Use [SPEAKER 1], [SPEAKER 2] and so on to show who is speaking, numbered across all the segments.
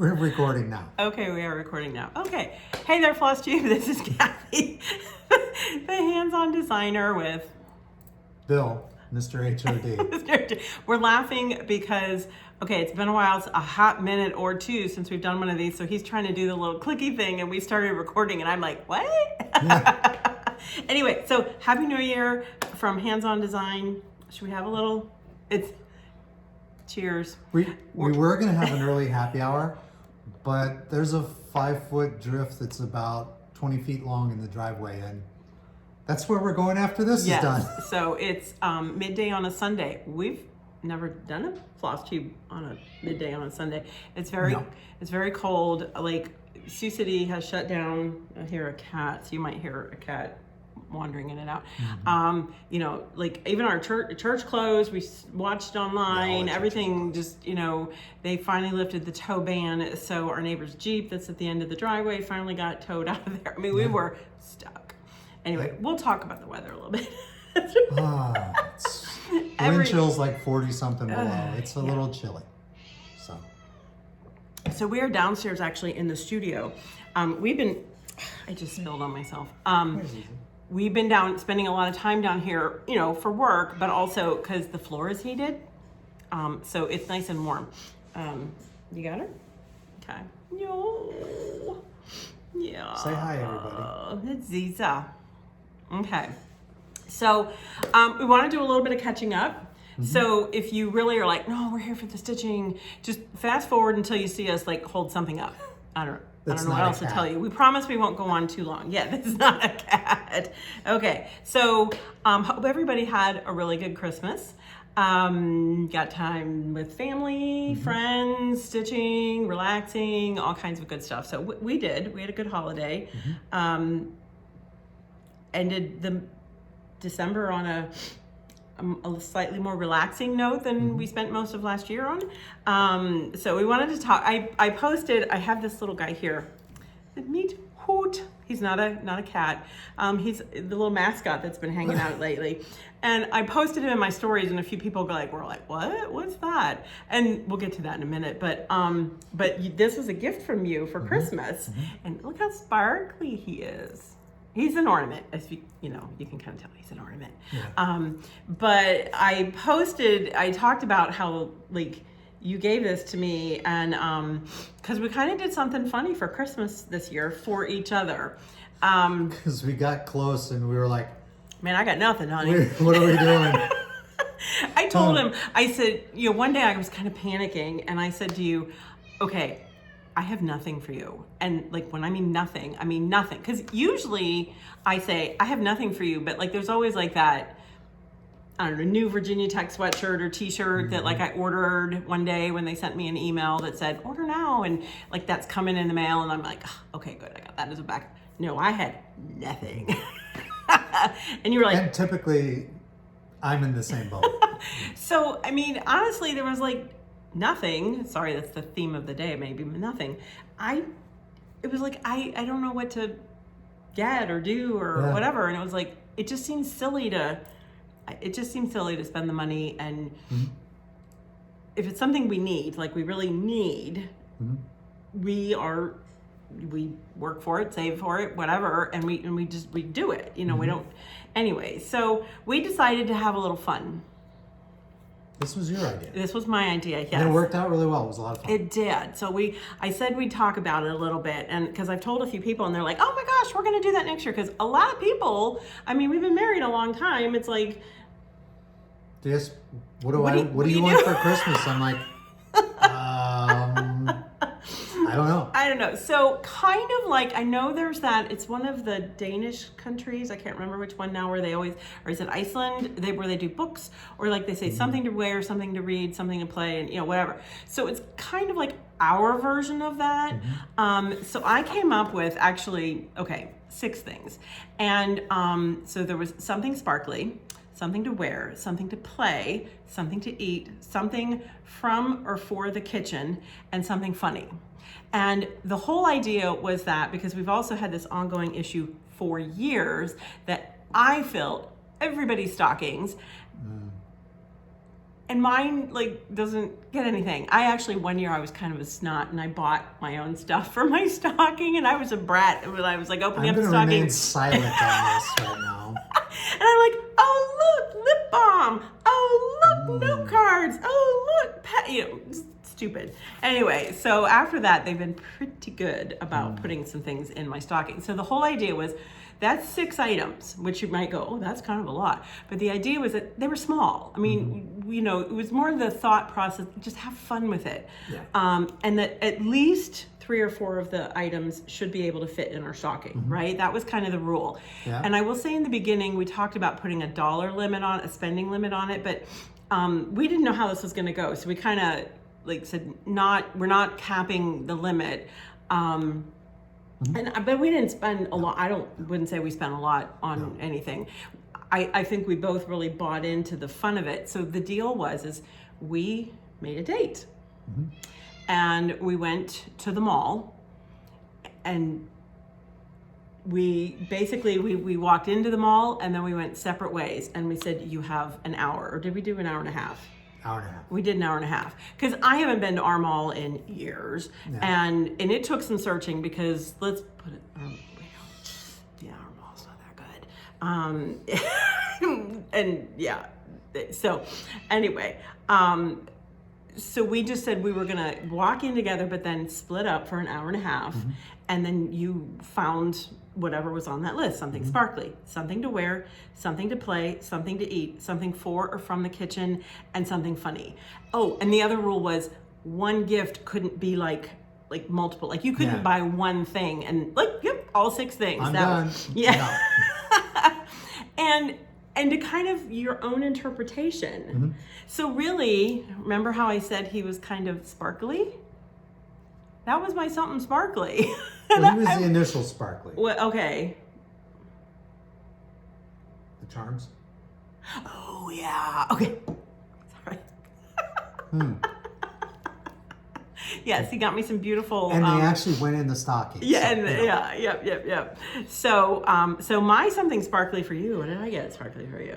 [SPEAKER 1] We're recording now.
[SPEAKER 2] Okay, we are recording now. Okay. Hey there, FLOSSTUBE. This is Cathy, the hands-on designer with
[SPEAKER 1] Bill, Mr. HOD.
[SPEAKER 2] We're laughing because, okay, it's been a while, it's a hot minute or two since we've done one of these, so he's trying to do the little clicky thing, and we started recording, and I'm like, what? Yeah. Anyway, so Happy New Year from Hands-On Design. Should we have a little? Cheers.
[SPEAKER 1] We were going to have an early happy hour, but there's a 5-foot drift that's about 20 feet long in the driveway, and that's where we're going after this is done.
[SPEAKER 2] So it's midday on a Sunday. We've never done a FLOSSTUBE on a midday on a Sunday. It's very cold. Like Sioux City has shut down. I hear a cat, so you might hear a cat wandering in and out. Mm-hmm. You know, like even our church closed. We watched online. Everything just, you know, they finally lifted the tow ban. So our neighbor's Jeep that's at the end of the driveway finally got towed out of there. I mean, we were stuck. Anyway, we'll talk about the weather a little bit.
[SPEAKER 1] Wind chill's like 40 something below. It's a little chilly.
[SPEAKER 2] So we are downstairs actually in the studio. I just spilled on myself. We've been spending a lot of time down here, you know, for work, but also because the floor is heated. So it's nice and warm. You got her? Okay. No. Yeah.
[SPEAKER 1] Say hi, everybody.
[SPEAKER 2] It's Ziza. Okay. So we want to do a little bit of catching up. Mm-hmm. So if you really are like, no, we're here for the stitching, just fast forward until you see us like hold something up. I don't know what else to tell you. We promise we won't go on too long. Yeah, this is not a cat. Okay, so hope everybody had a really good Christmas. Got time with family, friends, stitching, relaxing, all kinds of good stuff. So we did. We had a good holiday. Ended the December on a slightly more relaxing note than we spent most of last year on. So we wanted to talk. I posted, I have this little guy here. Meet Hoot. He's not a cat. He's the little mascot that's been hanging out lately. And I posted him in my stories, and a few people were like, what? What's that? And we'll get to that in a minute. But this was a gift from you for Christmas. And look how sparkly he is. He's an ornament, as you know, you can kind of tell he's an ornament. Yeah. But I talked about how like you gave this to me, and because we kind of did something funny for Christmas this year for each other.
[SPEAKER 1] Because we got close and we were like,
[SPEAKER 2] man, I got nothing, honey.
[SPEAKER 1] What are we doing?
[SPEAKER 2] I told him, I said, you know, one day I was kind of panicking, and I said to you, okay, I have nothing for you. And like, when I mean nothing, because usually I say I have nothing for you, but like there's always like that, I don't know, new Virginia Tech sweatshirt or t-shirt that like I ordered one day when they sent me an email that said order now, and like that's coming in the mail, and I'm like, oh, okay, good, I got that as a back. No, I had nothing. And you were like,
[SPEAKER 1] and typically I'm in the same boat.
[SPEAKER 2] So I mean, honestly, there was like nothing. Sorry, that's the theme of the day, maybe nothing. It was like I don't know what to get or do or whatever, and it was like it just seems silly to spend the money, and if it's something we need, like we really need, we work for it, save for it, whatever, and we do it, you know. We don't anyway. So we decided to have a little fun.
[SPEAKER 1] This was your idea.
[SPEAKER 2] This was my idea, yes.
[SPEAKER 1] And it worked out really well. It was a lot of fun.
[SPEAKER 2] It did. So I said we'd talk about it a little bit, and because I've told a few people, and they're like, oh my gosh, we're going to do that next year. Because a lot of people, I mean, we've been married a long time. It's like,
[SPEAKER 1] yes, what do you want for Christmas? I'm like, I don't know.
[SPEAKER 2] So kind of like, I know there's that, it's one of the Danish countries, I can't remember which one now, where they always, or is it Iceland, where they do books, or like they say something to wear, something to read, something to play, and you know, whatever. So it's kind of like our version of that. So I came up with actually, 6 things. And so there was something sparkly, something to wear, something to play, something to eat, something from or for the kitchen, and something funny. And the whole idea was that, because we've also had this ongoing issue for years, that I filled everybody's stockings And mine like doesn't get anything. I actually, one year I was kind of a snot and I bought my own stuff for my stocking, and I was a brat when I was like opening up the stocking.
[SPEAKER 1] I'm gonna remain silent on this right now.
[SPEAKER 2] And I'm like, oh look, lip balm. Oh look, note cards. Oh look, stupid. Anyway, so after that, they've been pretty good about putting some things in my stocking. So the whole idea was, that's 6 items, which you might go, oh, that's kind of a lot. But the idea was that they were small. I mean, you know, it was more the thought process, just have fun with it. Yeah. And that at least 3 or 4 of the items should be able to fit in our stocking, right? That was kind of the rule. Yeah. And I will say in the beginning, we talked about putting a dollar limit on, a spending limit on it, but we didn't know how this was gonna go. So we kind of like said, we're not capping the limit. But we didn't spend a lot. Wouldn't say we spent a lot on anything. I think we both really bought into the fun of it. So the deal is we made a date, and we went to the mall, and we walked into the mall, and then we went separate ways, and we said, you have an hour, or did we do an hour and a half?
[SPEAKER 1] Hour and a half.
[SPEAKER 2] We did an hour and a half because I haven't been to our mall in years, and it took some searching because let's put it. Yeah, our mall's not that good. And yeah, so anyway, so we just said we were gonna walk in together, but then split up for an hour and a half, and then you found whatever was on that list, something sparkly, something to wear, something to play, something to eat, something for or from the kitchen, and something funny. Oh, and the other rule was one gift couldn't be like multiple. Like you couldn't buy one thing and all 6 things.
[SPEAKER 1] I'm done.
[SPEAKER 2] Yeah. And to kind of your own interpretation. So really, remember how I said he was kind of sparkly? That was my something sparkly.
[SPEAKER 1] Well, he was the initial sparkly.
[SPEAKER 2] Well, okay.
[SPEAKER 1] The charms?
[SPEAKER 2] Oh, yeah. Okay. Sorry. Yes, he got me some beautiful...
[SPEAKER 1] And they actually went in the stocking.
[SPEAKER 2] Yeah, so, yep. So my something sparkly for you, what did I get sparkly for you?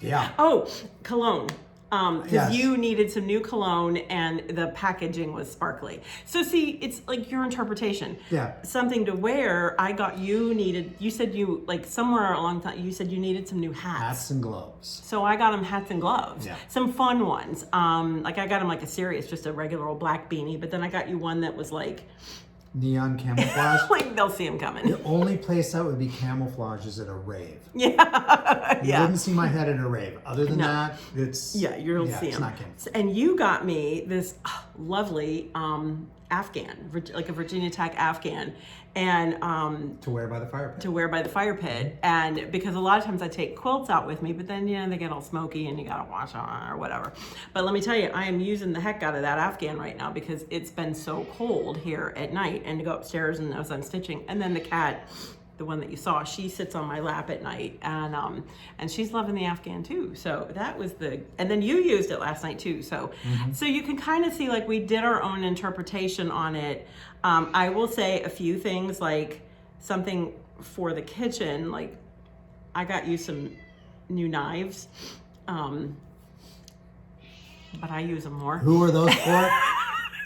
[SPEAKER 1] Yeah.
[SPEAKER 2] Oh, cologne. Because
[SPEAKER 1] Yes.
[SPEAKER 2] you needed some new cologne and the packaging was sparkly. So see, it's like your interpretation.
[SPEAKER 1] Yeah.
[SPEAKER 2] Something to wear, you said you, like somewhere along the time, you said you needed some new hats.
[SPEAKER 1] Hats and gloves.
[SPEAKER 2] So I got him hats and gloves.
[SPEAKER 1] Yeah.
[SPEAKER 2] Some fun ones. Like I got him like a serious, just a regular old black beanie, but then I got you one that was like...
[SPEAKER 1] Neon camouflage.
[SPEAKER 2] Like they'll see him coming.
[SPEAKER 1] The only place that would be camouflage is at a rave.
[SPEAKER 2] Yeah.
[SPEAKER 1] You wouldn't see my head at a rave. Other than that, it's...
[SPEAKER 2] Yeah, you'll see
[SPEAKER 1] it's
[SPEAKER 2] him.
[SPEAKER 1] not camouflage.
[SPEAKER 2] And you got me this lovely Afghan, like a Virginia Tech Afghan. And
[SPEAKER 1] to wear by the fire pit.
[SPEAKER 2] To wear by the fire pit. And because a lot of times I take quilts out with me, but then, they get all smoky and you got to wash on or whatever. But let me tell you, I am using the heck out of that Afghan right now because it's been so cold here at night, and to go upstairs and as I'm stitching. And then the cat, the one that you saw, she sits on my lap at night, and she's loving the Afghan too. So that was and then you used it last night too. So, so you can kind of see like we did our own interpretation on it. I will say a few things, like something for the kitchen, like I got you some new knives, but I use them more.
[SPEAKER 1] Who are those for?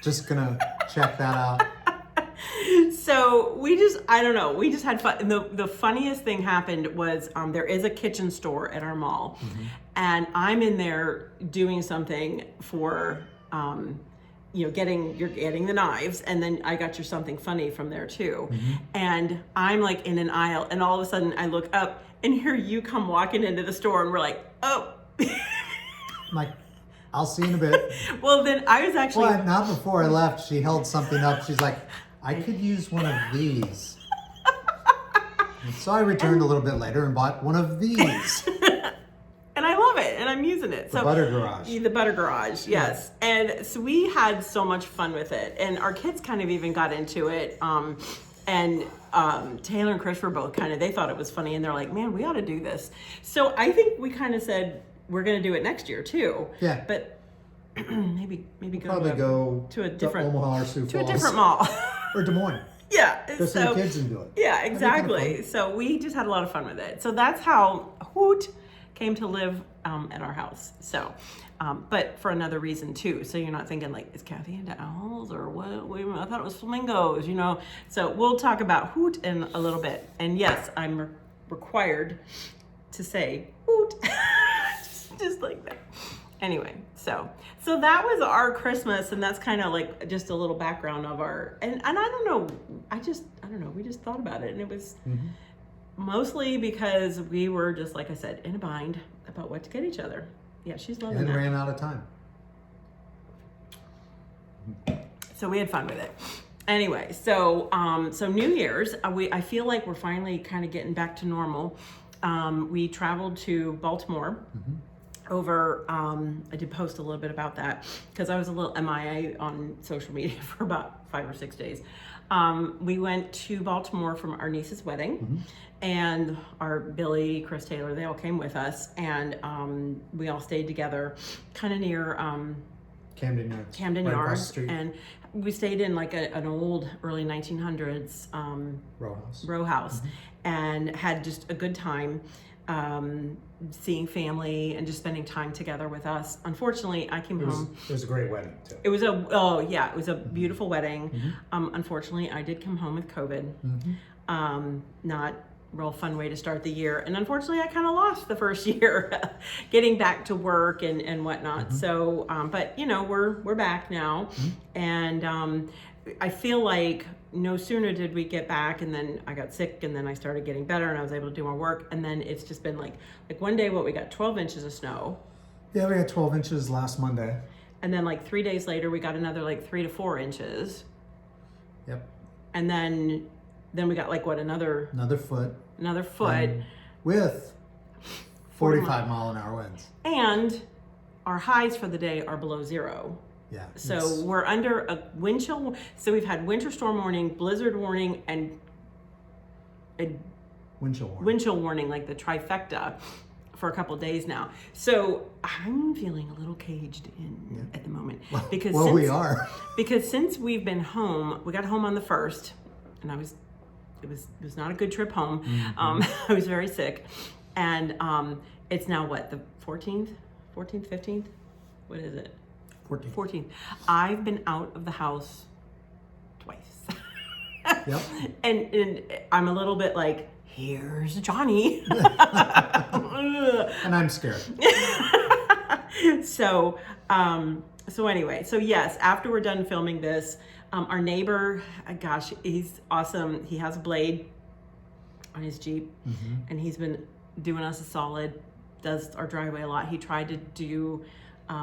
[SPEAKER 1] Just gonna check that out.
[SPEAKER 2] So we just had fun. And the funniest thing happened was there is a kitchen store at our mall, and I'm in there doing something for you're getting the knives, and then I got you something funny from there too. And I'm like in an aisle, and all of a sudden I look up and here you come walking into the store, and we're like, oh.
[SPEAKER 1] I'm like, I'll see you in a bit.
[SPEAKER 2] Well, then I was actually...
[SPEAKER 1] Well, not before I left, she held something up. She's like, I could use one of these. And so I returned a little bit later and bought one of these.
[SPEAKER 2] And I love it, and I'm using it.
[SPEAKER 1] The Butter Garage.
[SPEAKER 2] The Butter Garage, yes. Yeah. And so we had so much fun with it, and our kids kind of even got into it. And Taylor and Chris were both they thought it was funny, and they're like, man, we ought to do this. So I think we kind of said, we're going to do it next year too. Yeah. But maybe
[SPEAKER 1] go to a different
[SPEAKER 2] Omaha or Sioux Falls. To a different mall.
[SPEAKER 1] Or Des Moines.
[SPEAKER 2] Yeah.
[SPEAKER 1] Go see the kids and do it.
[SPEAKER 2] Yeah,
[SPEAKER 1] That'd be kind of
[SPEAKER 2] exactly.
[SPEAKER 1] fun.
[SPEAKER 2] So we just had a lot of fun with it. So that's how Hoot came to live at our house. So, but for another reason too. So you're not thinking like, is Cathy into owls or what? Wait a minute, I thought it was flamingos, you know? So we'll talk about Hoot in a little bit. And yes, I'm required to say Hoot, just like that. Anyway, so that was our Christmas, and that's kind of like just a little background of our, and I don't know, I don't know, we just thought about it, and it was mostly because we were just, like I said, in a bind about what to get each other. Yeah, she's loving
[SPEAKER 1] And
[SPEAKER 2] that.
[SPEAKER 1] ran out of time.
[SPEAKER 2] So we had fun with it. Anyway, so New Year's, I feel like we're finally kind of getting back to normal. We traveled to Baltimore. Over, I did post a little bit about that because I was a little MIA on social media for about 5 or 6 days. We went to Baltimore from our niece's wedding, and our Billy, Chris Taylor, they all came with us, and we all stayed together kind of near
[SPEAKER 1] Camden Yards.
[SPEAKER 2] Camden
[SPEAKER 1] right across the
[SPEAKER 2] Yards,
[SPEAKER 1] street.
[SPEAKER 2] and we stayed in like an old early 1900s row house, and had just a good time. Seeing family and just spending time together with us. Unfortunately, I came home.
[SPEAKER 1] It was a great wedding too.
[SPEAKER 2] It was it was a beautiful wedding. Unfortunately, I did come home with COVID. Not real fun way to start the year. And unfortunately, I kind of lost the first year getting back to work and whatnot. So, but you know, we're back now. And I feel like no sooner did we get back, and then I got sick, and then I started getting better, and I was able to do more work. And then it's just been like one day, we got 12 inches of snow.
[SPEAKER 1] Yeah, we got 12 inches last Monday.
[SPEAKER 2] And then like 3 days later, we got another like 3 to 4 inches.
[SPEAKER 1] Yep.
[SPEAKER 2] And then we got like another
[SPEAKER 1] foot.
[SPEAKER 2] Another foot.
[SPEAKER 1] With 45 mile an hour winds.
[SPEAKER 2] And our highs for the day are below zero.
[SPEAKER 1] Yeah.
[SPEAKER 2] So we're under a wind chill. So we've had winter storm warning, blizzard warning, and a
[SPEAKER 1] wind chill warning.
[SPEAKER 2] Wind chill warning, like the trifecta, for a couple of days now. So I'm feeling a little caged in at the moment because
[SPEAKER 1] we are.
[SPEAKER 2] Because since we've been home, we got home on the 1st, and it was not a good trip home. I was very sick, and it's now what, the 14th, 15th? What is it? 14th. I've been out of the house twice.
[SPEAKER 1] Yep.
[SPEAKER 2] And I'm a little bit like, here's Johnny.
[SPEAKER 1] And I'm scared.
[SPEAKER 2] So anyway, so yes, after we're done filming this, our neighbor, gosh, he's awesome. He has a blade on his Jeep, and he's been doing us a solid, does our driveway a lot. He tried to do,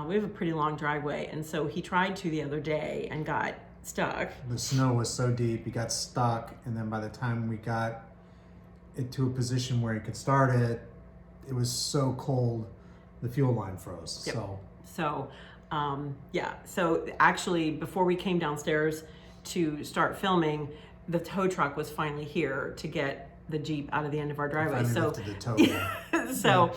[SPEAKER 2] we have a pretty long driveway, and so he tried to the other day and got stuck.
[SPEAKER 1] The snow was so deep, he got stuck, and then by the time we got it to a position where he could start it, it was so cold, the fuel line froze.
[SPEAKER 2] Yep.
[SPEAKER 1] So
[SPEAKER 2] so actually before we came downstairs to start filming, the tow truck was finally here to get the Jeep out of the end of our driveway. So so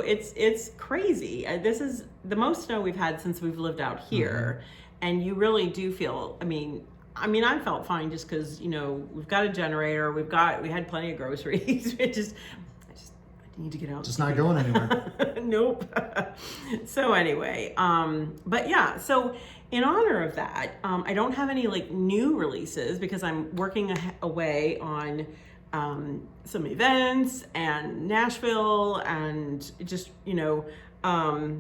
[SPEAKER 2] it's crazy. This is the most snow we've had since we've lived out here. And you really do feel, I mean I felt fine just because, you know, we've got a generator, we had plenty of groceries. I just need to get out.
[SPEAKER 1] Just not going anywhere.
[SPEAKER 2] Nope. So anyway, but yeah, so in honor of that, I don't have any like new releases because I'm working away on some events and Nashville and just, you know, I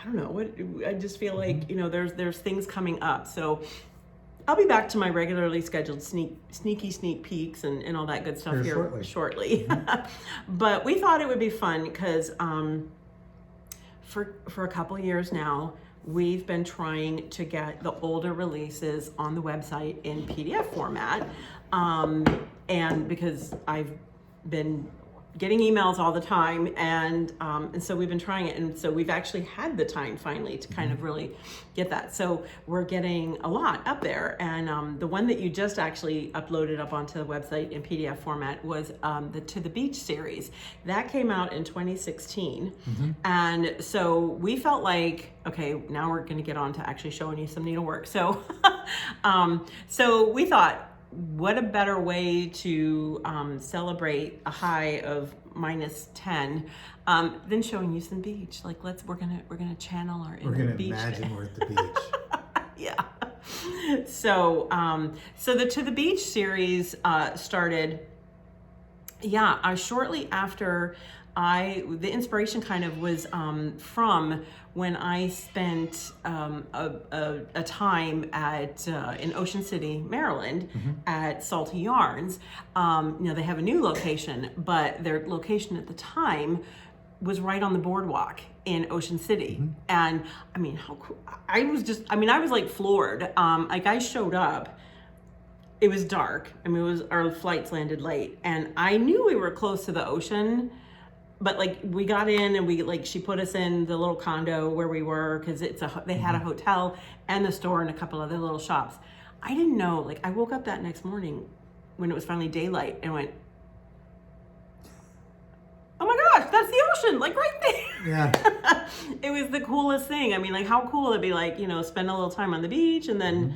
[SPEAKER 2] don't know what, I just feel like, you know, there's things coming up. So I'll be back to my regularly scheduled sneak peeks and all that good stuff here shortly. But we thought it would be fun because for a couple of years now, we've been trying to get the older releases on the website in PDF format. And because I've been getting emails all the time, and so we've been trying it, and so we've actually had the time finally to kind of really get that. So we're getting a lot up there, and the one that you just actually uploaded up onto the website in PDF format was the To the Beach series. That came out in 2016, and so we felt like, okay, now we're going to get on to actually showing you some needlework. So, so we thought, what a better way to celebrate a high of -10 than showing you some beach. Like, we're gonna channel our inner beach.
[SPEAKER 1] We're gonna imagine we're at the beach.
[SPEAKER 2] Yeah. So so the To the Beach series started. Yeah, shortly after the inspiration kind of was from when I spent a time in Ocean City, Maryland, at Salty Yarns. They have a new location, but their location at the time was right on the boardwalk in Ocean City. And I mean, how cool! I was like floored. Like, I showed up. It was dark. I mean, our flights landed late, and I knew we were close to the ocean. But like, we got in, and she put us in the little condo where we were, because they had a hotel and the store and a couple other little shops. I didn't know, like, I woke up that next morning when it was finally daylight and went, oh my gosh, that's the ocean, like right there.
[SPEAKER 1] Yeah.
[SPEAKER 2] It was the coolest thing. I mean, like, how cool it'd be, like, spend a little time on the beach, and then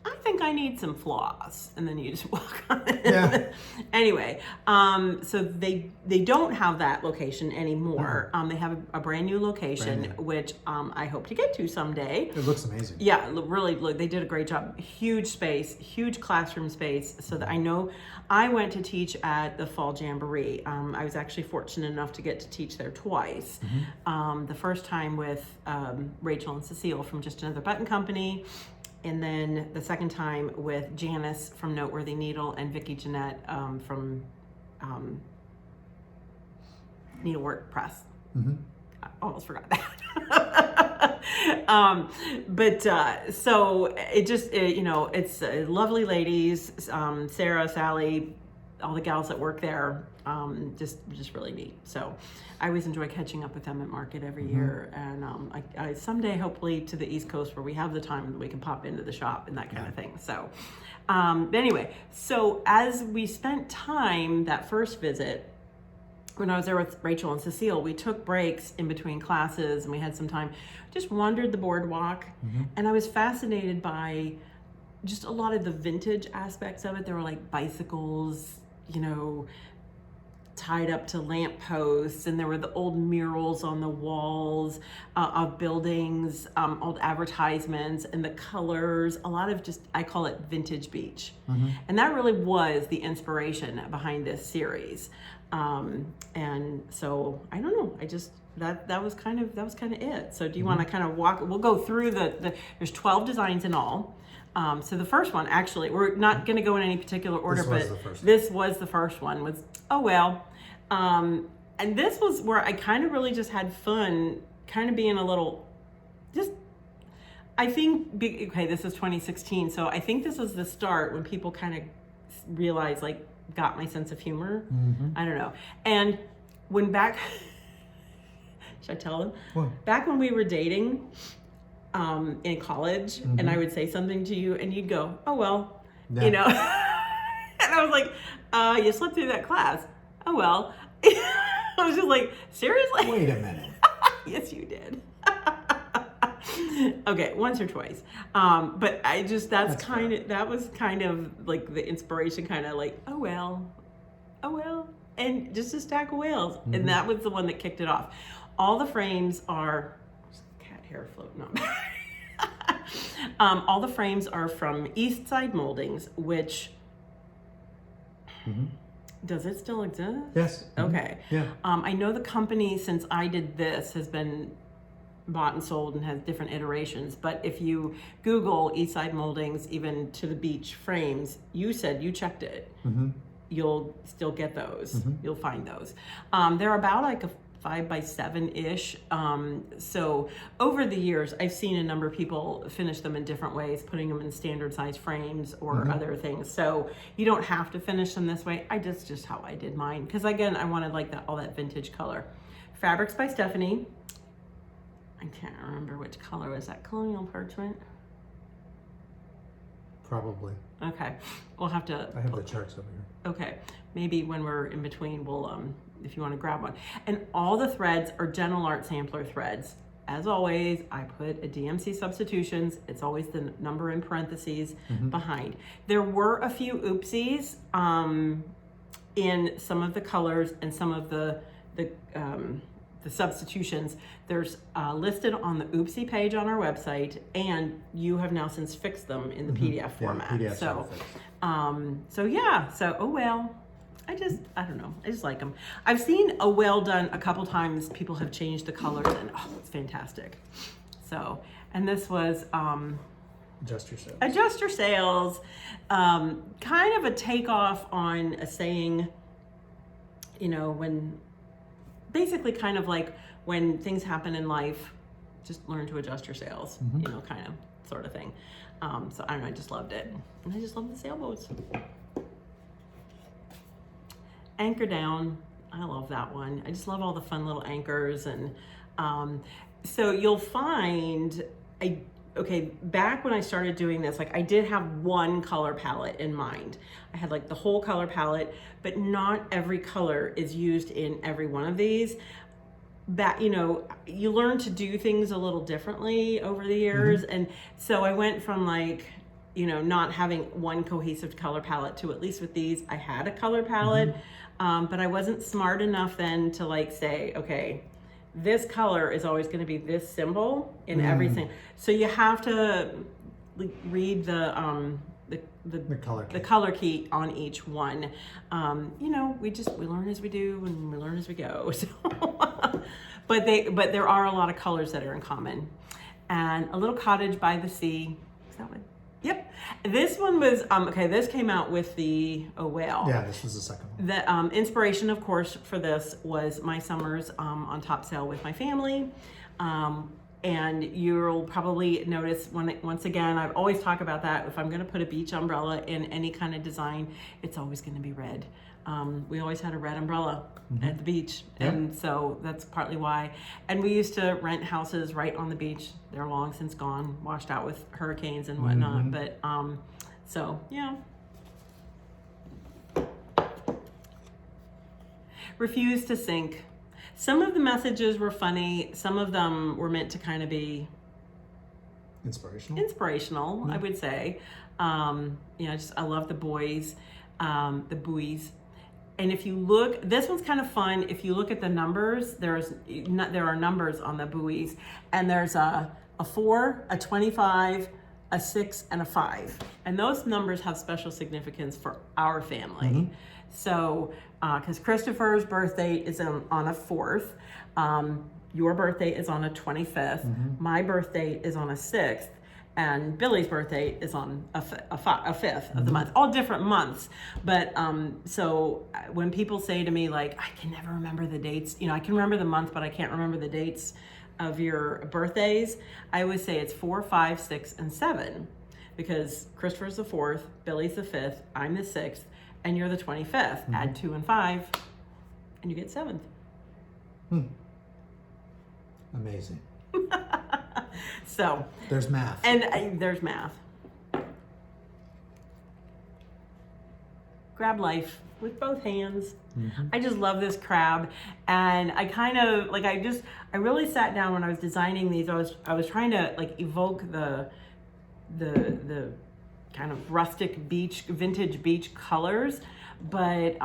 [SPEAKER 2] I think I need some floss, and then you just walk on it.
[SPEAKER 1] Yeah.
[SPEAKER 2] Anyway, so they don't have that location anymore. They have a brand new location, which I hope to get to someday.
[SPEAKER 1] It looks amazing.
[SPEAKER 2] Yeah, really, look, they did a great job. Huge space, huge classroom space. So that I know, I went to teach at the Fall Jamboree. I was actually fortunate enough to get to teach there twice. The first time with Rachel and Cecile from Just Another Button Company, and then the second time with Janice from Noteworthy Needle and Vicki Jeanette from Needlework Press. I almost forgot that. So it just, it's lovely ladies, Sarah, Sally, all the gals that work there, just really neat. So I always enjoy catching up with them at market every year, and I someday, hopefully, to the East Coast where we have the time that we can pop into the shop and that kind of thing. So anyway, so as we spent time that first visit, when I was there with Rachel and Cecile, we took breaks in between classes, and we had some time, just wandered the boardwalk, and I was fascinated by just a lot of the vintage aspects of it. There were like bicycles, tied up to lamp posts, and there were the old murals on the walls of buildings, old advertisements, and the colors, a lot of just, I call it vintage beach. And that really was the inspiration behind this series. And so I don't know, I just, that was kind of it. So do you want to kind of we'll go through there's 12 designs in all. So the first one, actually, we're not going to go in any particular order, this was the first one, was, oh well. And this was where I kind of really just had fun, kind of being a little, just, I think, okay, this is 2016, so I think this was the start when people kind of realized, like, got my sense of humor. I don't know. And when should I tell them?
[SPEAKER 1] What?
[SPEAKER 2] Back when we were dating, in college, and I would say something to you, and you'd go, oh well, and I was like, you slept through that class. Oh well. I was just like, seriously?
[SPEAKER 1] Wait a minute.
[SPEAKER 2] Yes, you did. Okay, once or twice. But I just, that was kind of like the inspiration, kind of like, oh well, and just a stack of whales. And that was the one that kicked it off. All the frames are, cat hair floating on. All the frames are from East Side Moldings, which, does it still exist?
[SPEAKER 1] Yes.
[SPEAKER 2] Okay.
[SPEAKER 1] Yeah.
[SPEAKER 2] I know the company, since I did this, has been bought and sold and has different iterations. But if you Google East Side Moldings, even To the Beach frames, you said you checked it. You'll still get those. You'll find those. They're about like 5x7-ish. So over the years, I've seen a number of people finish them in different ways, putting them in standard size frames or other things. So you don't have to finish them this way. Just how I did mine. Because again, I wanted like all that vintage color. Fabrics by Stephanie. I can't remember which color was that. Colonial Parchment?
[SPEAKER 1] Probably.
[SPEAKER 2] Okay. We'll have to.
[SPEAKER 1] I have the charts over here.
[SPEAKER 2] Okay. Maybe when we're in between, we'll, if you want to grab one. And all the threads are Gentle Art sampler threads. As always, I put a DMC substitutions. It's always the number in parentheses behind. There were a few oopsies in some of the colors and some of the substitutions. There's listed on the oopsie page on our website, and you have now since fixed them in the PDF format.
[SPEAKER 1] PDF
[SPEAKER 2] oh well. I don't know. I just like them. I've seen a well done a couple times. People have changed the colors, and it's fantastic. So, and this was
[SPEAKER 1] Adjust Your Sales.
[SPEAKER 2] Adjust Your Sales. Kind of a takeoff on a saying, when basically kind of like when things happen in life, just learn to adjust your sails, kind of sort of thing. So I don't know, I just loved it. And I just love the sailboats. Anchor Down, I love that one. I just love all the fun little anchors. And so you'll find, back when I started doing this, like I did have one color palette in mind. I had like the whole color palette, but not every color is used in every one of these. You learn to do things a little differently over the years. And so I went from like, not having one cohesive color palette to, at least with these, I had a color palette, but I wasn't smart enough then to like say, okay, this color is always going to be this symbol in everything. So you have to read the color key on each one. We learn as we do and we learn as we go. So, but there are a lot of colors that are in common. And A Little Cottage by the Sea. Is that one? Yep. This one was, this came out with the whale.
[SPEAKER 1] Yeah, this was the second one.
[SPEAKER 2] The inspiration, of course, for this was my summers on top sale with my family. And you'll probably notice once again, I've always talked about that. If I'm going to put a beach umbrella in any kind of design, it's always going to be red. We always had a red umbrella at the beach.
[SPEAKER 1] Yep.
[SPEAKER 2] And so that's partly why. And we used to rent houses right on the beach. They're long since gone, washed out with hurricanes and whatnot. But so, yeah. Refuse to Sink. Some of the messages were funny. Some of them were meant to kind of be inspirational, I would say. I love the boys, the buoys. And if you look, this one's kind of fun. If you look at the numbers, there are numbers on the buoys, and there's a 4, a 25, a 6, and a 5. And those numbers have special significance for our family. So, because Christopher's birthday is on a 4th, your birthday is on a 25th, my birthday is on a 6th, and Billy's birthday is on a 5th of the month, all different months. But so when people say to me, like, I can never remember the dates, I can remember the month, but I can't remember the dates of your birthdays, I always say it's 4, 5, 6, and 7, because Christopher's the 4th, Billy's the 5th, I'm the 6th, and you're the 25th. Add 2 and 5, and you get 7th.
[SPEAKER 1] Amazing.
[SPEAKER 2] So
[SPEAKER 1] there's math.
[SPEAKER 2] And there's math. Grab life with both hands. I just love this crab, and I kind of like. I really sat down when I was designing these. I was trying to like evoke the kind of rustic vintage beach colors, but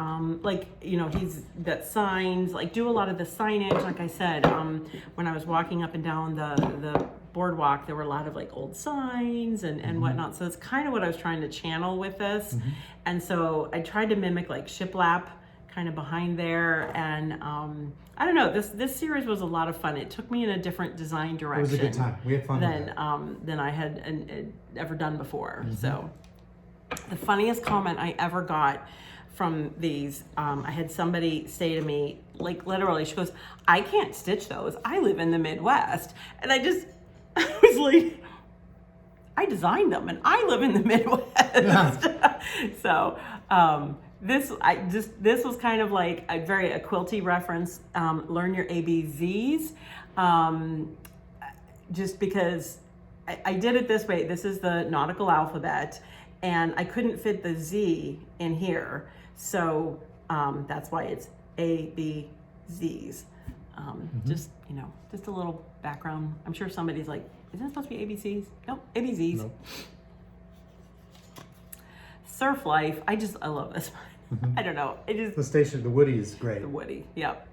[SPEAKER 2] he's got signs, like do a lot of the signage. Like I said, when I was walking up and down the boardwalk, there were a lot of like old signs and whatnot. So it's kind of what I was trying to channel with this. And so I tried to mimic like shiplap kind of behind there. And I don't know, this series was a lot of fun. It took me in a different design direction.
[SPEAKER 1] It was a good time. We had fun
[SPEAKER 2] than I had ever done before. So the funniest comment I ever got from these, I had somebody say to me, like literally, she goes, I can't stitch those. I live in the Midwest. And I was like, I designed them and I live in the Midwest. Yeah. So, this was kind of like a quilty reference. Learn your ABZs, just because I did it this way. This is the nautical alphabet, and I couldn't fit the Z in here, so that's why it's ABZs. Just just a little background. I'm sure somebody's like, isn't it supposed to be ABCs? No, ABZs. Nope. Surf Life. I love this one. I don't know.
[SPEAKER 1] The Woody is great.
[SPEAKER 2] The Woody. Yep.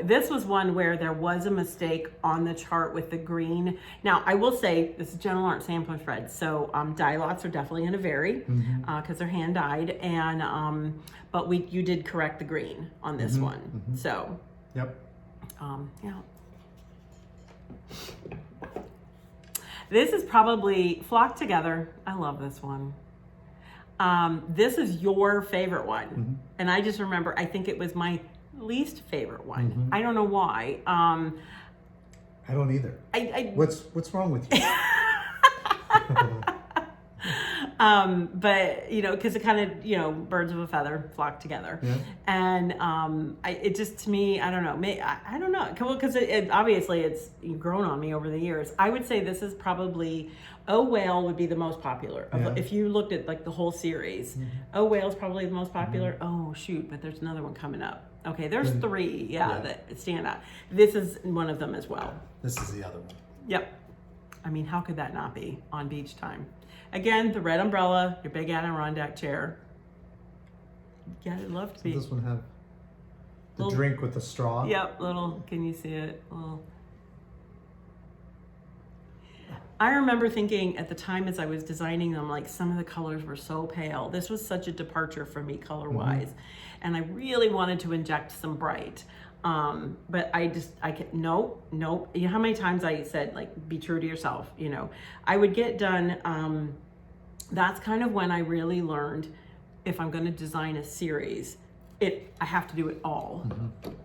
[SPEAKER 2] This was one where there was a mistake on the chart with the green. Now, I will say this is Gentle Art sampler thread, so dye lots are definitely going to vary because they're hand dyed, and but you did correct the green on this one. So.
[SPEAKER 1] Yep.
[SPEAKER 2] Yeah. This is probably Flock Together. I love this one. This is your favorite one. And I just remember, I think it was my least favorite one. I don't know why. I
[SPEAKER 1] don't either. What's wrong with you?
[SPEAKER 2] But because it kind of, birds of a feather flock together. Yeah. And it just, to me, I don't know. I don't know. Because obviously it's grown on me over the years. I would say this is probably, Oh Whale would be the most popular. Yeah. If you looked at like the whole series, Oh Whale is probably the most popular. Oh shoot, but there's another one coming up. Okay, there's three, that stand out. This is one of them as well.
[SPEAKER 1] This is the other one.
[SPEAKER 2] Yep. I mean, how could that not be on beach time? Again, the red umbrella, your big Adirondack chair. Yeah, I'd love to be.
[SPEAKER 1] Does this one have the drink with the straw?
[SPEAKER 2] Yep, little, can you see it? Little. I remember thinking at the time as I was designing them, like some of the colors were so pale. This was such a departure for me color-wise. And I really wanted to inject some bright. But nope. You know how many times I said, like, be true to yourself, I would get done. That's kind of when I really learned, if I'm going to design a series, I have to do it all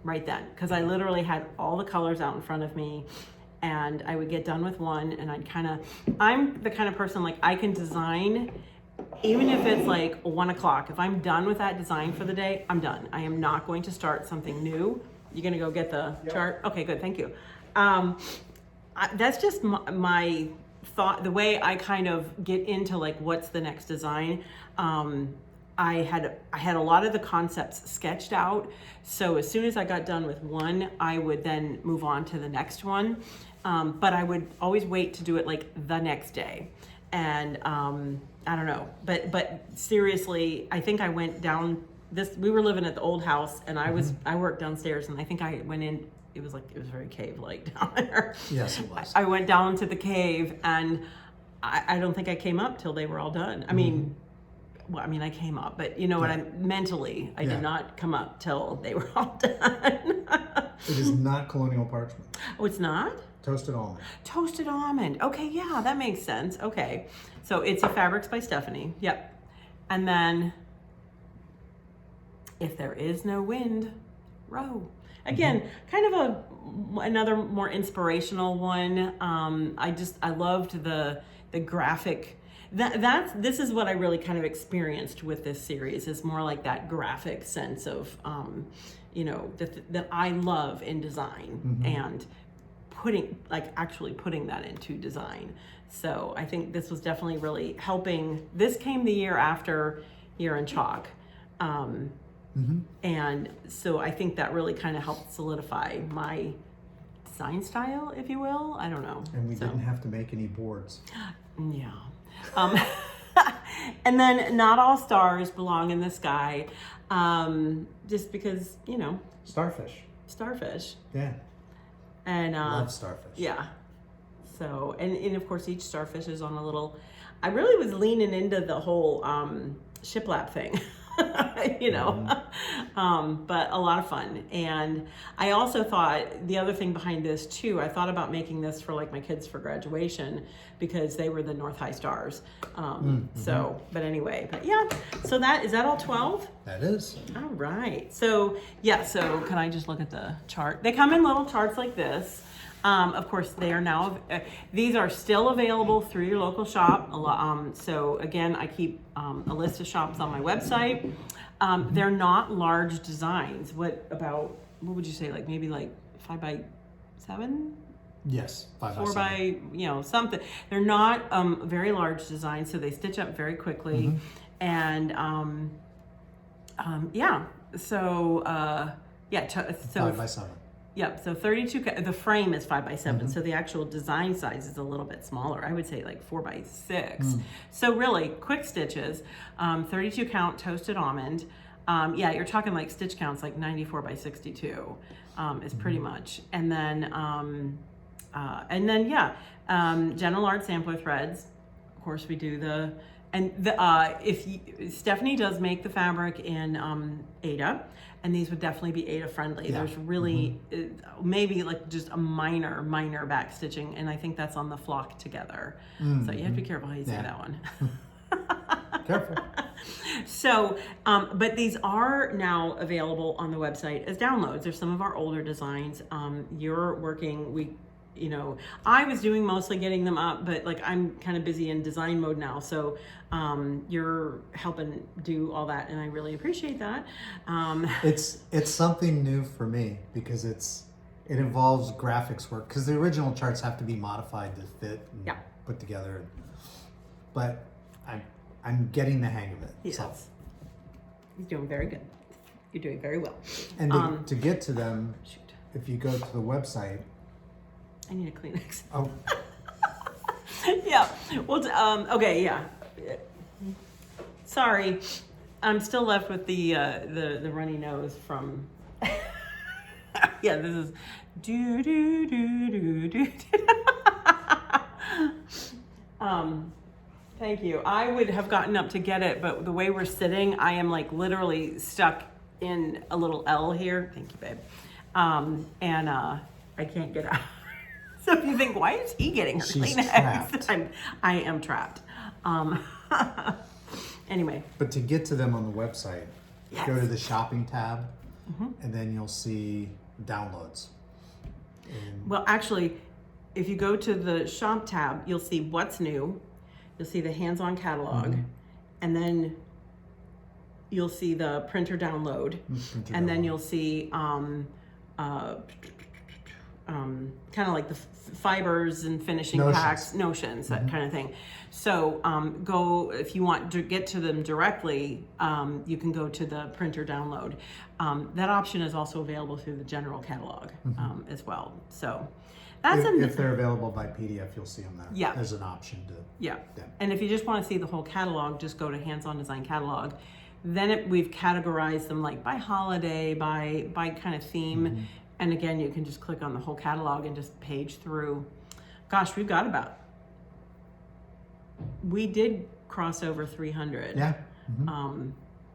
[SPEAKER 2] right then. Because I literally had all the colors out in front of me, and I would get done with one, and I'm the kind of person, like, I can design, even if it's like 1 o'clock. If I'm done with that design for the day, I'm done. I am not going to start something new. You're gonna go get the chart? Okay, good, thank you. That's just my thought, the way I kind of get into like what's the next design. I had a lot of the concepts sketched out, so as soon as I got done with one, I would then move on to the next one. But I would always wait to do it like the next day. And I don't know, but seriously, I think I went down we were living at the old house, and I worked downstairs, and I think I went in, it was very cave-like down there.
[SPEAKER 1] Yes, it was.
[SPEAKER 2] I went down to the cave, and I don't think I came up till they were all done. I mean, I came up, but what I did not come up till they were all done.
[SPEAKER 1] It is not colonial parchment.
[SPEAKER 2] Oh, it's not?
[SPEAKER 1] Toasted almond.
[SPEAKER 2] Toasted almond. Okay, yeah, that makes sense. Okay. So it's a Fabrics by Stephanie. Yep. And then If There Is No Wind, Row. Again, kind of another more inspirational one. I loved the graphic. This is what I really kind of experienced with this series, is more like that graphic sense of, that I love in design, and actually putting that into design. So I think this was definitely really helping. This came the year after Year in Chalk. And so I think that really kind of helped solidify my design style, if you will. I don't know.
[SPEAKER 1] And we didn't have to make any boards.
[SPEAKER 2] Yeah. And then Not All Stars Belong in the Sky, just because, Starfish.
[SPEAKER 1] Yeah.
[SPEAKER 2] And
[SPEAKER 1] love starfish.
[SPEAKER 2] Yeah. So, and of course each starfish is on a little, I really was leaning into the whole shiplap thing. But a lot of fun. And I also thought the other thing behind this too, I thought about making this for like my kids for graduation because they were the North High Stars. So, but anyway, but yeah, so is that all 12?
[SPEAKER 1] That is.
[SPEAKER 2] All right. So yeah, so can I just look at the chart? They come in little charts like this. Of course, they are now, these are still available through your local shop. So again, I keep a list of shops on my website. They're not large designs. What would you say, like maybe like 5x7?
[SPEAKER 1] Yes, 5 by
[SPEAKER 2] 4
[SPEAKER 1] 7.
[SPEAKER 2] by, something. They're not very large designs, so they stitch up very quickly. And yeah, so, so
[SPEAKER 1] 5 by 7.
[SPEAKER 2] Yep, so 32, the frame is 5 by 7, so the actual design size is a little bit smaller. I would say like 4 by 6. So really, quick stitches, 32 count toasted almond. Yeah, you're talking like stitch counts like 94 by 62 is pretty much. And then Gentle Art sampler threads. Of course, we do Stephanie does make the fabric in Ada, and these would definitely be Ada friendly.
[SPEAKER 1] Yeah.
[SPEAKER 2] There's really maybe like just a minor back stitching, and I think that's on the flock together. So you have to be careful how you say that one.
[SPEAKER 1] Careful.
[SPEAKER 2] So, but these are now available on the website as downloads. There's some of our older designs. I was doing mostly getting them up, but like I'm kind of busy in design mode now. So you're helping do all that, and I really appreciate that.
[SPEAKER 1] It's something new for me because it involves graphics work because the original charts have to be modified to fit and put together. But I'm getting the hang of it.
[SPEAKER 2] Yes.
[SPEAKER 1] So.
[SPEAKER 2] You're doing very good. You're doing very well.
[SPEAKER 1] And to get to them, if you go to the website.
[SPEAKER 2] I need a Kleenex.
[SPEAKER 1] Oh.
[SPEAKER 2] Yeah. Well, okay, yeah. Sorry. I'm still left with the runny nose from yeah, this is do do do do do. Thank you. I would have gotten up to get it, but the way we're sitting, I am like literally stuck in a little L here. Thank you, babe. And I can't get out. So if you think, why is he getting her Kleenex? I am trapped. Anyway.
[SPEAKER 1] But to get to them on the website, go to the shopping tab, and then you'll see downloads.
[SPEAKER 2] Well, actually, if you go to the shop tab, you'll see what's new. You'll see the hands-on catalog, and then you'll see the printer download, and then you'll see kind of like the fibers and finishing packs, notions, that kind of thing. So if you want to get to them directly, you can go to the printer download. That option is also available through the general catalog as well. So if
[SPEAKER 1] they're available by PDF, you'll see them there.
[SPEAKER 2] Yeah.
[SPEAKER 1] There's an option to.
[SPEAKER 2] Yeah. And if you just want to see the whole catalog, just go to Hands-On Design Catalog. Then we've categorized them like by holiday, by kind of theme. And again, you can just click on the whole catalog and just page through. Gosh, we did cross over 300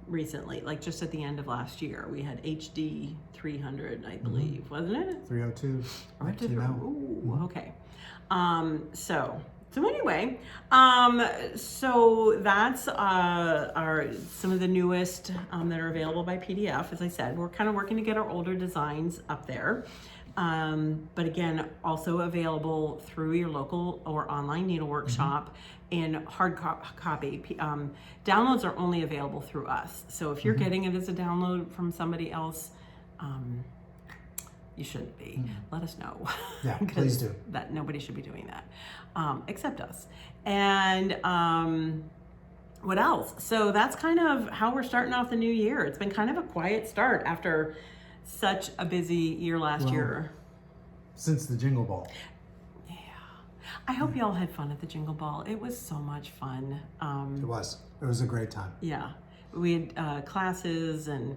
[SPEAKER 2] recently, like just at the end of last year. We had HD 300, I believe, wasn't it?
[SPEAKER 1] 302.
[SPEAKER 2] Ooh, okay. So anyway, so that's some of the newest that are available by PDF. As I said, we're kind of working to get our older designs up there. But again, also available through your local or online needlework shop in hard copy. Downloads are only available through us. So if you're getting it as a download from somebody else, you shouldn't be. Let us know.
[SPEAKER 1] Yeah, please do.
[SPEAKER 2] That nobody should be doing that, except us. And what else? So that's kind of how we're starting off the new year. It's been kind of a quiet start after such a busy year last year.
[SPEAKER 1] Since the Jingle Ball.
[SPEAKER 2] Yeah. I hope y'all had fun at the Jingle Ball. It was so much fun.
[SPEAKER 1] It was a great time.
[SPEAKER 2] Yeah. We had classes and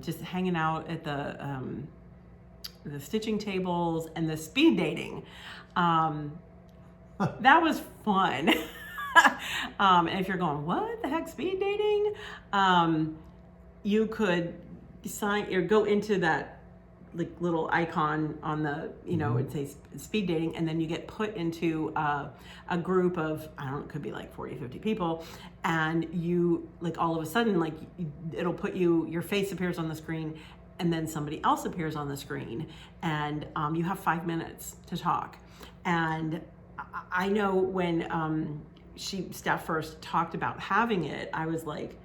[SPEAKER 2] just hanging out at the stitching tables and the speed dating. That was fun. And if you're going, what the heck, speed dating? You could sign or go into that like little icon on the, you know, it says speed dating, and then you get put into a group of, I don't know, it could be like 40, 50 people, and you like all of a sudden, like it'll put your face appears on the screen, and then somebody else appears on the screen, and you have 5 minutes to talk. And I know when Steph first talked about having it, I was like,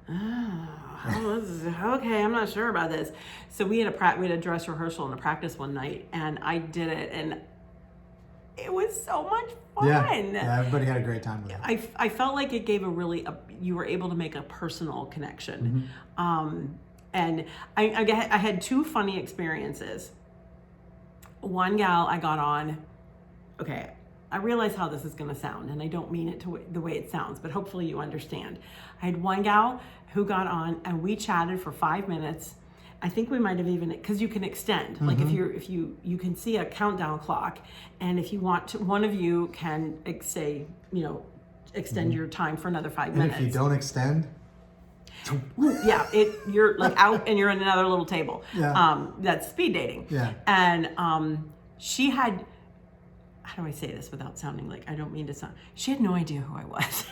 [SPEAKER 2] okay, I'm not sure about this. So we had a dress rehearsal and a practice one night, and I did it, and it was so much fun.
[SPEAKER 1] Yeah, everybody had a great time with it.
[SPEAKER 2] I felt like it gave you were able to make a personal connection. And I had 2 funny experiences. One gal I got on, okay, I realize how this is going to sound, and I don't mean it the way it sounds, but hopefully you understand. I had one gal who got on, and we chatted for 5 minutes. I think we might have even, because you can extend, like if you can see a countdown clock, and if you want to, one of you can say, you know, extend your time for another 5 minutes.
[SPEAKER 1] And if you don't extend,
[SPEAKER 2] yeah, you're like out and you're in another little table.
[SPEAKER 1] Yeah.
[SPEAKER 2] That's speed dating.
[SPEAKER 1] Yeah.
[SPEAKER 2] And she had, how do I say this without sounding like, I don't mean to sound, she had no idea who I was.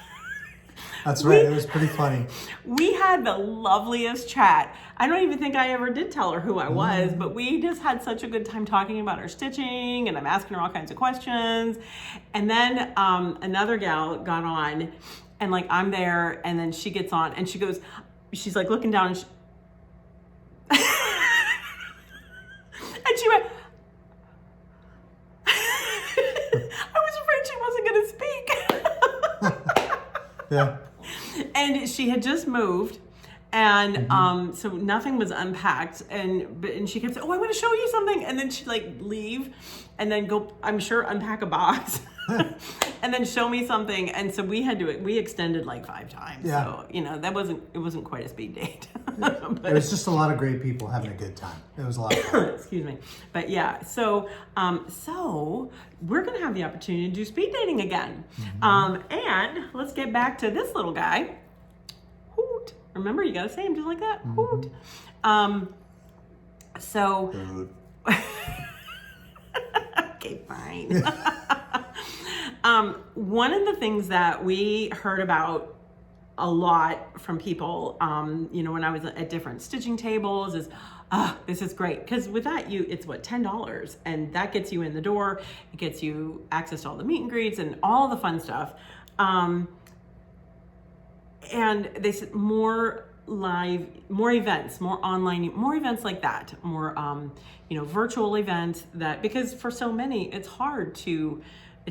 [SPEAKER 1] That's right. It was pretty funny.
[SPEAKER 2] We had the loveliest chat. I don't even think I ever did tell her who I was, but we just had such a good time talking about her stitching, and I'm asking her all kinds of questions. And then another gal got on, and like I'm there, and then she gets on, and she goes, she's like looking down, and she went, I was afraid she wasn't going to speak.
[SPEAKER 1] Yeah.
[SPEAKER 2] And she had just moved, and so nothing was unpacked, and she kept saying, oh, I want to show you something, and then she'd like leave and then go, I'm sure, unpack a box and then show me something. And so we extended like 5 times.
[SPEAKER 1] Yeah. So,
[SPEAKER 2] you know, it wasn't quite a speed date.
[SPEAKER 1] But it was just a lot of great people having a good time. It was a lot of fun.
[SPEAKER 2] Excuse me. But yeah, so we're going to have the opportunity to do speed dating again. And let's get back to this little guy. Hoot. Remember, you got to say him just like that. Hoot. Okay, fine. One of the things that we heard about a lot from people, you know, when I was at different stitching tables is, this is great. Because with that, it's what, $10, and that gets you in the door. It gets you access to all the meet and greets and all the fun stuff. And they said more events, more online, more events like that, more, you know, virtual events because for so many, it's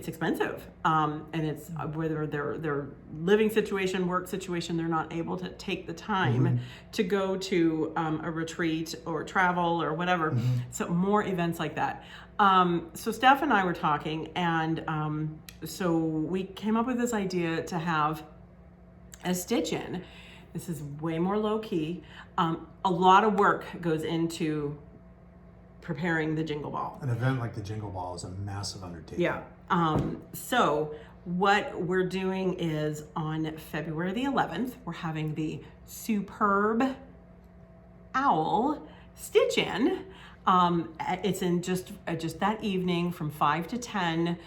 [SPEAKER 2] expensive. And it's whether their living situation, work situation, they're not able to take the time to go to a retreat or travel or whatever. So more events like that. So Steph and I were talking, and so we came up with this idea to have a stitch-in. This is way more low-key. A lot of work goes into preparing the Jingle Ball.
[SPEAKER 1] An event like the Jingle Ball is a massive undertaking.
[SPEAKER 2] Yeah. So what we're doing is on February the 11th, we're having the Superb Owl Stitch-In. It's in just that evening from 5 to 10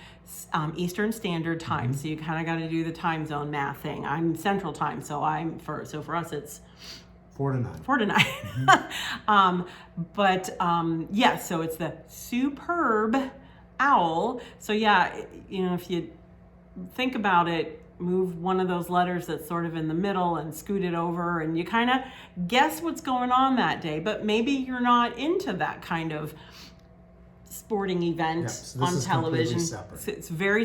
[SPEAKER 2] Eastern Standard Time. So you kind of got to do the time zone math thing. I'm Central Time, so for us it's
[SPEAKER 1] 4 to 9.
[SPEAKER 2] 4 to 9. Yeah, so it's the Superb Owl. So yeah, you know, if you think about it, move one of those letters that's sort of in the middle and scoot it over, and you kind of guess what's going on that day. But maybe you're not into that kind of sporting event
[SPEAKER 1] so
[SPEAKER 2] on television.
[SPEAKER 1] Separate.
[SPEAKER 2] So it's very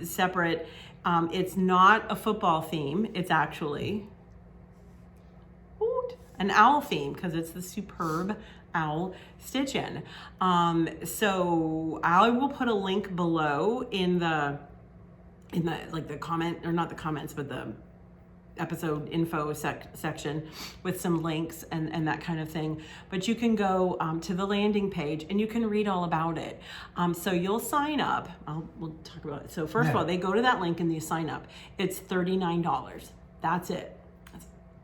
[SPEAKER 2] separate. It's not a football theme. It's actually an owl theme, because it's the Superb Owl Stitch-In. So I will put a link below in the like the comment, or not the comments, but the episode info section with some links and that kind of thing. But you can go to the landing page and you can read all about it. So you'll sign up. We'll talk about it. So first of all, they go to that link and you sign up. It's $39. That's it.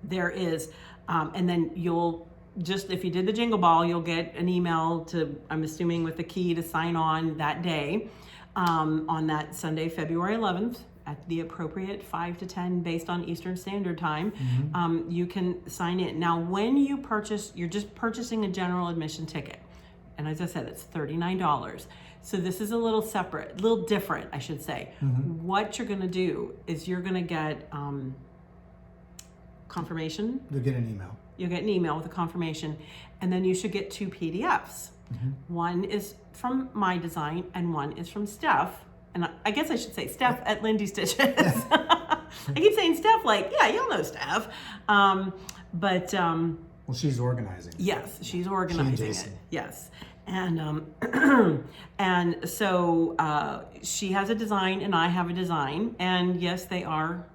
[SPEAKER 2] There is, and then you'll just if you did the Jingle Ball, you'll get an email to, I'm assuming, with the key to sign on that day, on that Sunday, February 11th, at the appropriate 5 to 10 based on Eastern Standard Time. You can sign in. Now, when you purchase, you're just purchasing a general admission ticket. And as I said, it's $39. So this is a little separate, a little different, I should say. What you're gonna do is you're gonna get confirmation.
[SPEAKER 1] You'll get an email.
[SPEAKER 2] You'll get an email with a confirmation, and then you should get 2 PDFs. One is from my design and one is from Steph. And I guess I should say Steph at Lindy Stitches. I keep saying Steph, like, yeah, you'll know Steph.
[SPEAKER 1] Well, she's organizing.
[SPEAKER 2] Yes, she's organizing it. Yes. And and so she has a design and I have a design, and yes, they are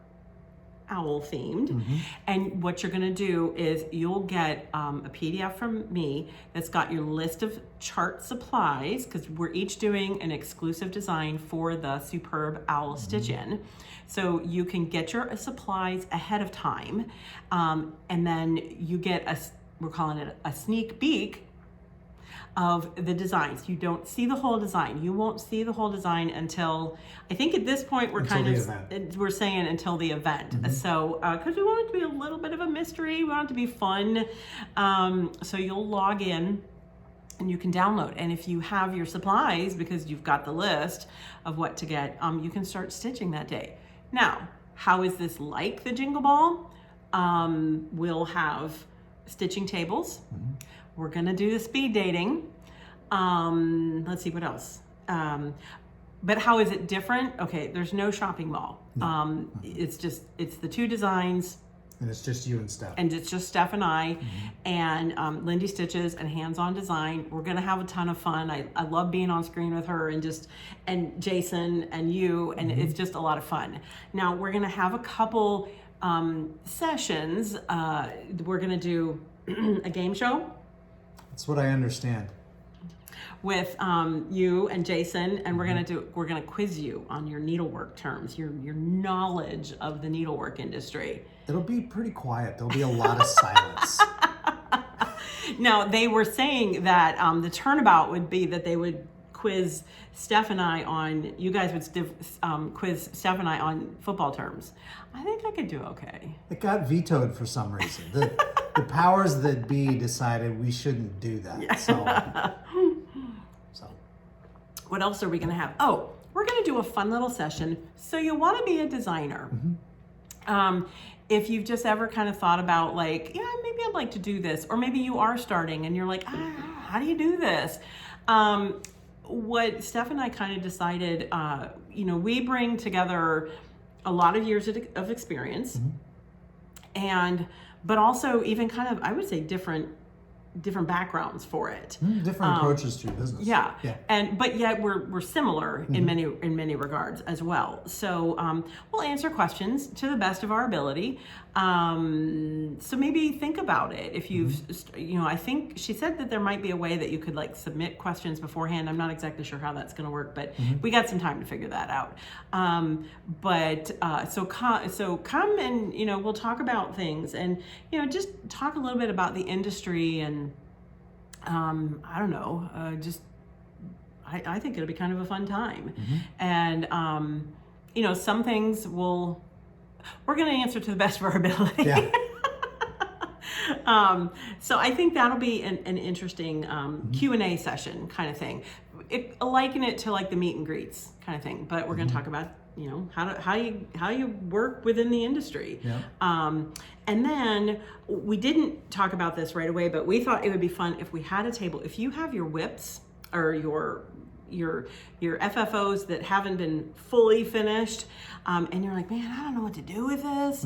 [SPEAKER 2] owl themed. And what you're going to do is you'll get a PDF from me that's got your list of chart supplies, because we're each doing an exclusive design for the superb owl stitch in. So you can get your supplies ahead of time, and then you get we're calling it a sneak peek of the designs. You don't see the whole design. You won't see the whole design until, I think at this point we're we're saying until the event. So, because we want it to be a little bit of a mystery, we want it to be fun. So you'll log in and you can download. And if you have your supplies, because you've got the list of what to get, you can start stitching that day. Now, how is this like the Jingle Ball? We'll have stitching tables. We're gonna do the speed dating. Let's see what else. But how is it different? Okay, there's no shopping mall. It's the 2 designs.
[SPEAKER 1] And it's just you and Steph.
[SPEAKER 2] And it's just Steph and I, and Lindy Stitches and hands-on design. We're gonna have a ton of fun. I love being on screen with her and Jason and you, and it's just a lot of fun. Now we're gonna have a couple sessions. We're gonna do a game show.
[SPEAKER 1] That's what I understand.
[SPEAKER 2] With you and Jason, and we're gonna quiz you on your needlework terms, your knowledge of the needlework industry.
[SPEAKER 1] It'll be pretty quiet. There'll be a lot of silence.
[SPEAKER 2] Now, they were saying that the turnabout would be that they would quiz Steph and I on, you guys would quiz Steph and I on football terms. I think I could do okay.
[SPEAKER 1] It got vetoed for some reason. The powers that be decided we shouldn't do that.
[SPEAKER 2] Yeah.
[SPEAKER 1] So
[SPEAKER 2] what else are we gonna have? Oh, we're gonna do a fun little session. So you wanna be a designer. If you've just ever kind of thought about, like, yeah, maybe I'd like to do this, or maybe you are starting and you're like, how do you do this? What Steph and I kind of decided, we bring together a lot of years of experience, but also even kind of, I would say, different backgrounds for it.
[SPEAKER 1] Different approaches to your business.
[SPEAKER 2] Yeah. But yet we're similar in many regards as well. So we'll answer questions to the best of our ability. So maybe think about it. If you've, I think she said that there might be a way that you could like submit questions beforehand. I'm not exactly sure how that's going to work, but we got some time to figure that out. So come and, we'll talk about things and, just talk a little bit about the industry and, I don't know, I think it'll be kind of a fun time. And, some things we're going to answer to the best of our ability.
[SPEAKER 1] Yeah.
[SPEAKER 2] So I think that'll be an interesting Q&A session kind of thing. Liken it to like the meet and greets kind of thing, but we're going to talk about, how you work within the industry.
[SPEAKER 1] Yeah.
[SPEAKER 2] And then we didn't talk about this right away, but we thought it would be fun if we had a table. If you have your whips or your FFOs that haven't been fully finished, and you're like, man, I don't know what to do with this.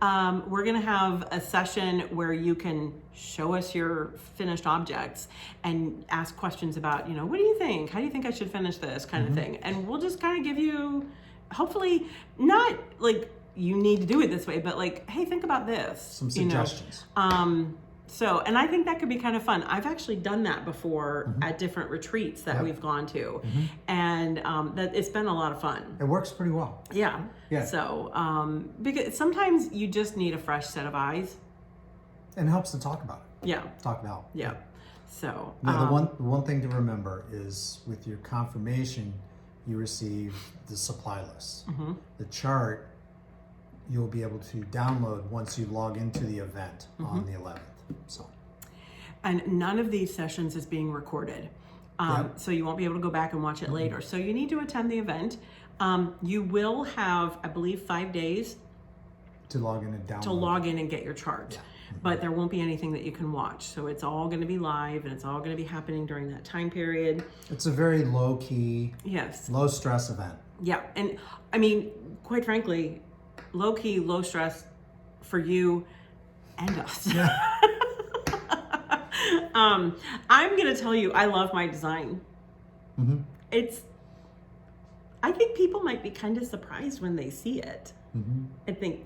[SPEAKER 2] We're gonna have a session where you can show us your finished objects and ask questions about, what do you think? How do you think I should finish this kind of thing? And we'll just kind of give you, hopefully, not like you need to do it this way, but like, hey, think about this.
[SPEAKER 1] Some suggestions.
[SPEAKER 2] And I think that could be kind of fun. I've actually done that before at different retreats that we've gone to, and that it's been a lot of fun.
[SPEAKER 1] It works pretty well.
[SPEAKER 2] Yeah. So because sometimes you just need a fresh set of eyes.
[SPEAKER 1] And it helps to talk about it.
[SPEAKER 2] Yeah.
[SPEAKER 1] talk it out.
[SPEAKER 2] Yeah. So
[SPEAKER 1] Now, the one thing to remember is with your confirmation, you receive the supply list.
[SPEAKER 2] Mm-hmm.
[SPEAKER 1] The chart you'll be able to download once you log into the event
[SPEAKER 2] Mm-hmm.
[SPEAKER 1] on the 11th. So,
[SPEAKER 2] and none of these sessions is being recorded.
[SPEAKER 1] Yep.
[SPEAKER 2] So you won't be able to go back and watch it later. So you need to attend the event. You will have, I believe, 5 days
[SPEAKER 1] to log in and download.
[SPEAKER 2] to log in and get your chart.
[SPEAKER 1] Yeah.
[SPEAKER 2] But there won't be anything that you can watch. So it's all going to be live and it's all going to be happening during that time period.
[SPEAKER 1] It's a very low key,
[SPEAKER 2] Yes.
[SPEAKER 1] low stress event.
[SPEAKER 2] Yeah. And I mean, quite frankly, low key, low stress for you and us.
[SPEAKER 1] Yeah.
[SPEAKER 2] I'm going to tell you, I love my design.
[SPEAKER 1] Mm-hmm.
[SPEAKER 2] I think people might be kind of surprised when they see it.
[SPEAKER 1] Mm-hmm.
[SPEAKER 2] I think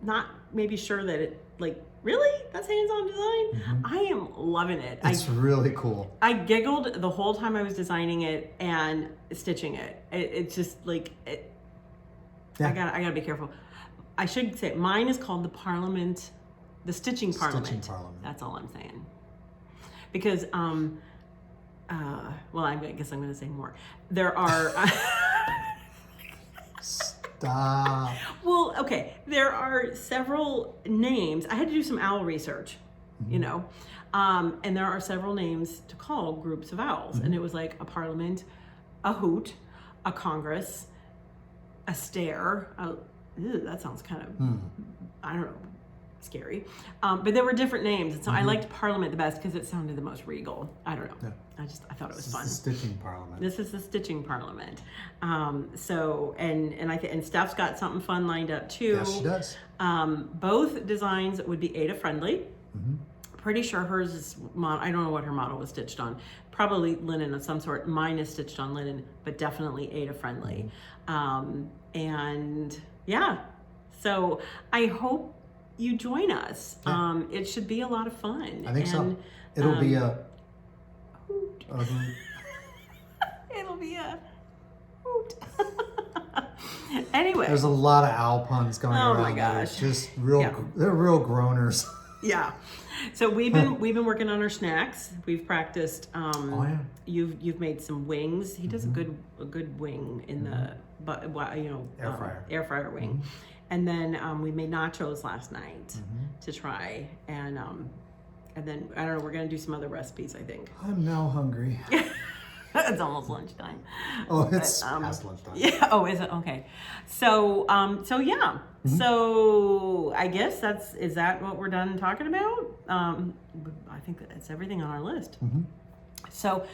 [SPEAKER 2] not maybe sure that it, like, really? That's hands-on design?
[SPEAKER 1] Mm-hmm.
[SPEAKER 2] I am loving it.
[SPEAKER 1] It's really cool.
[SPEAKER 2] I giggled the whole time I was designing it and stitching it. It's just like,
[SPEAKER 1] Yeah.
[SPEAKER 2] I gotta be careful. I should say mine is called the Parliament, the Stitching Parliament.
[SPEAKER 1] Stitching Parliament.
[SPEAKER 2] That's all I'm saying. Because, well, I guess I'm gonna say more. There are.
[SPEAKER 1] Stop.
[SPEAKER 2] Well, okay. There are several names. I had to do some owl research, you know, and there are several names to call groups of owls, and it was like a parliament, a hoot, a congress, a stare. Ew, that sounds kind of, I don't know, scary. But there were different names, and so I liked Parliament the best because it sounded the most regal. I don't know.
[SPEAKER 1] Yeah.
[SPEAKER 2] I thought it was
[SPEAKER 1] This
[SPEAKER 2] fun.
[SPEAKER 1] is the Stitching Parliament.
[SPEAKER 2] This is the Stitching Parliament. So, and Steph's got something fun lined up too.
[SPEAKER 1] Yes, she does.
[SPEAKER 2] Both designs would be Ada friendly.
[SPEAKER 1] Mm-hmm.
[SPEAKER 2] Pretty sure hers is, I don't know what her model was stitched on. Probably linen of some sort. Mine is stitched on linen, but definitely Ada friendly. And yeah, so I hope you join us.
[SPEAKER 1] Yeah.
[SPEAKER 2] It should be a lot of fun.
[SPEAKER 1] I think so. It'll be a
[SPEAKER 2] hoot.
[SPEAKER 1] hoot.
[SPEAKER 2] It'll be a hoot. Anyway.
[SPEAKER 1] There's a lot of owl puns going
[SPEAKER 2] Oh
[SPEAKER 1] around.
[SPEAKER 2] my
[SPEAKER 1] that are
[SPEAKER 2] gosh.
[SPEAKER 1] just real.
[SPEAKER 2] Yeah.
[SPEAKER 1] They're real groaners.
[SPEAKER 2] Yeah. So we've been working on our snacks. We've practiced.
[SPEAKER 1] Oh yeah.
[SPEAKER 2] You've made some wings. He does a good wing in the
[SPEAKER 1] Air fryer.
[SPEAKER 2] wing, and then we made nachos last night to try, and then I don't know. We're gonna do some other recipes. I think
[SPEAKER 1] I'm now hungry.
[SPEAKER 2] it's almost lunchtime.
[SPEAKER 1] Oh, it's
[SPEAKER 2] But,
[SPEAKER 1] past lunchtime.
[SPEAKER 2] Yeah. Oh, is it? Okay. So yeah. So I guess is that what we're done talking about? I think that's everything on our list. So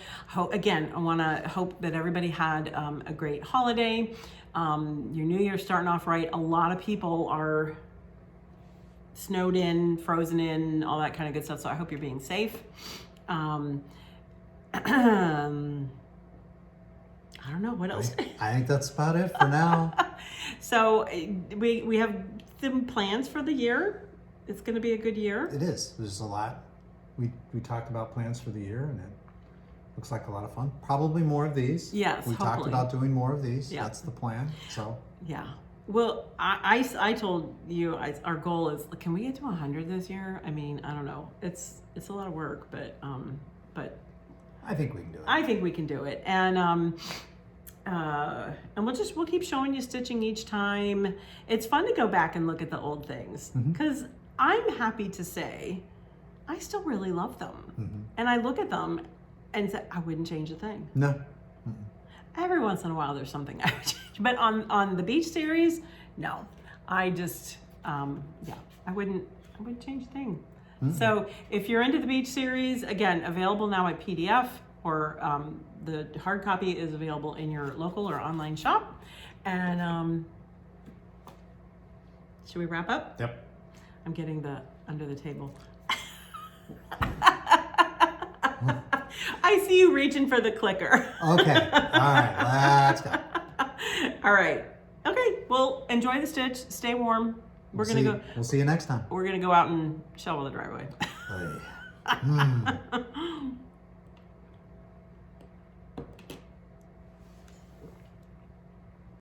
[SPEAKER 2] again, I want to hope that everybody had a great holiday. Your New Year's starting off right. A lot of people are snowed in, frozen in, all that kind of good stuff. So I hope you're being safe. I don't know what else.
[SPEAKER 1] I think that's about it for now.
[SPEAKER 2] So we have some plans for the year. It's going to be a good year.
[SPEAKER 1] It is. There's a lot. We talked about plans for the year, and it looks like a lot of fun. Probably more of these.
[SPEAKER 2] Yes,
[SPEAKER 1] We talked
[SPEAKER 2] hopefully.
[SPEAKER 1] about doing more of these.
[SPEAKER 2] Yeah.
[SPEAKER 1] That's the plan. So
[SPEAKER 2] Yeah. Well, I told you our goal is, can we get to 100 this year? I mean, I don't know. It's a lot of work, but
[SPEAKER 1] I think we can do it.
[SPEAKER 2] I think we can do it. And we'll keep showing you stitching each time. It's fun to go back and look at the old things because I'm happy to say I still really love them. And I look at them and say, I wouldn't change a thing.
[SPEAKER 1] No.
[SPEAKER 2] Every once in a while there's something I would change. But on the beach series, no. I just, I wouldn't change a thing. So if you're into the beach series, again, available now at PDF, or the hard copy is available in your local or online shop. And should we wrap up?
[SPEAKER 1] Yep.
[SPEAKER 2] I'm getting the under the table. I see you reaching for the clicker.
[SPEAKER 1] Okay. All right. Let's go.
[SPEAKER 2] All right. Okay. Well, enjoy the stitch. Stay warm. We'll
[SPEAKER 1] see you next time.
[SPEAKER 2] We're gonna go out and shovel the driveway.
[SPEAKER 1] Hey.